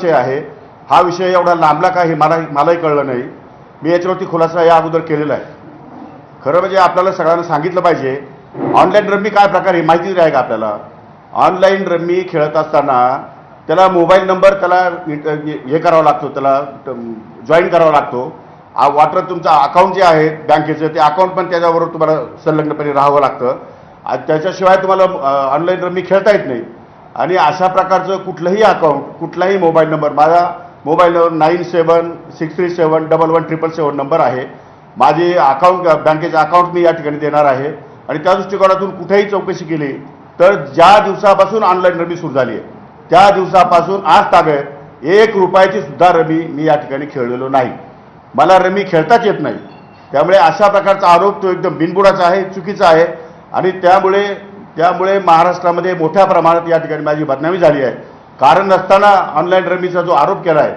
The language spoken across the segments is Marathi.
विषय आहे। हा विषय एवढा लांबला का हे मलाही कळलं नाही। मी याच्यावरती खुलासा या अगोदर केलेला आहे। खरं म्हणजे आपल्याला सगळ्यांना सांगितलं पाहिजे ऑनलाईन रम्मी काय प्रकार आहे माहिती आहे का आपल्याला। ऑनलाईन रम्मी खेळत असताना त्याला मोबाईल नंबर त्याला हे करावा लागतो, त्याला जॉईन करावा लागतो। वाटर तुमचा अकाउंट जे आहे बँकेचं ते अकाउंट पण त्याच्याबरोबर तुम्हाला संलग्नपणे राहावं लागतं। त्याच्याशिवाय तुम्हाला ऑनलाईन रम्मी खेळता येत नाही। आणि अशा प्रकारचं कुठलंही अकाउंट कुठलाही मोबाईल नंबर, माझा मोबाईल नंबर 9763711777 नंबर आहे। माझे अकाउंट बँकेचं अकाउंट मी या ठिकाणी देणार आहे। आणि त्या दृष्टिकोनातून कुठेही चौकशी केली तर ज्या दिवसापासून ऑनलाईन रमी सुरू झाली आहे त्या दिवसापासून आज ताब्यात 1 रुपयाची सुद्धा रमी मी या ठिकाणी खेळलेलो नाही। मला रमी खेळताच येत नाही। त्यामुळे अशा प्रकारचा आरोप तो एकदम बिनबुडाचा आहे, चुकीचा आहे। आणि त्यामुळे महाराष्ट्रामध्ये मोठ्या प्रमाणात या ठिकाणी माझी बदनामी झाली आहे। कारण नसताना ऑनलाईन रमीचा जो आरोप केला आहे,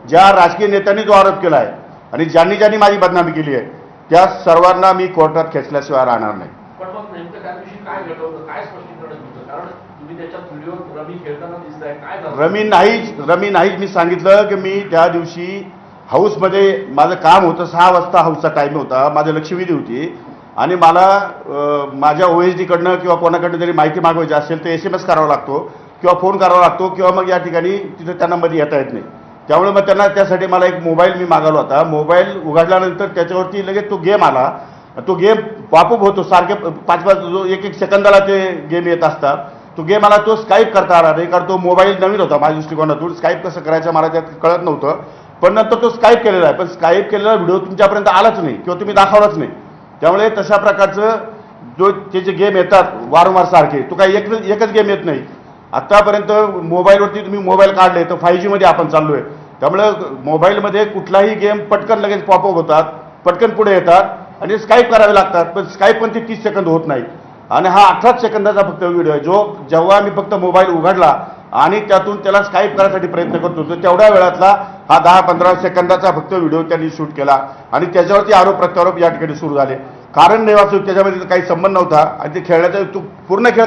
ज्या राजकीय नेत्यांनी जो आरोप केला आहे आणि ज्यांनी माझी बदनामी केली आहे त्या सर्वांना मी कोर्टात खेचल्याशिवाय राहणार नाही। पण मग नेमकं त्या दिवशी काय घडवलं, काय स्पष्टीकरण होतं? कारण तुम्ही त्याच्या व्हिडिओ रमी खेळताना दिसताय, काय झालं? रमी नाहीच मी सांगितलं की मी त्या दिवशी हाऊसमध्ये माझं काम होतं। 6 वाजता हाऊसचा टाईम होता, माझं लक्षवेधी होती आणि मला माझ्या OSD कडनं किंवा कोणाकडनं जरी माहिती मागवायची असेल तर SMS करावा लागतो किंवा फोन करावा लागतो किंवा मग या ठिकाणी तिथं त्यांना मध्ये येता येत नाही। त्यामुळे मग त्यासाठी मला एक मोबाईल मी मागवला होता। मोबाईल उघडल्यानंतर त्याच्यावरती लगेच तो गेम आला। तो गेम पॉपअप होतो सारखे 5-5 जो 1-1 सेकंदाला ते गेम येत असतात। तो गेम मला तो स्काईप करता आला नाही, कारण तो मोबाईल नवीन होता माझ्या दृष्टिकोनातून। स्काईप कसं करायचं मला त्यात कळत नव्हतं। पण नंतर तो स्काईप केलेला आहे, पण स्काईप केलेला व्हिडिओ तुमच्यापर्यंत आलाच नाही किंवा तुम्ही दाखवलाच नाही। त्यामुळे तशा प्रकारचं जो त्याचे गेम येतात वारंवार सारखे, तो काही एकच गेम येत नाही। आत्तापर्यंत मोबाईलवरती तुम्ही मोबाईल काढले तर 5G मध्ये आपण चाललो आहे। त्यामुळे मोबाईलमध्ये कुठलाही गेम पटकन लगेच पॉपअप होतात, पटकन पुढे येतात आणि स्काईप करावे लागतात। पण स्काईप पण ते 30 सेकंद होत नाही। आणि हा 18 सेकंदाचा फक्त व्हिडिओ आहे जो जेव्हा मी फक्त मोबाईल उघडला आणि त्यातून त्याला स्काईप करण्यासाठी प्रयत्न करत होतो तेवढ्या वेळातला हा 10-15 सेकंदाचा फक्त व्हिडिओ त्यांनी शूट केला आणि त्याच्यावरती आरोप प्रत्यारोप या ठिकाणी सुरू झाले। कारण नाही वाचून त्याच्यामध्ये काही संबंध नव्हता आणि ते खेळण्याचा पूर्ण खेळ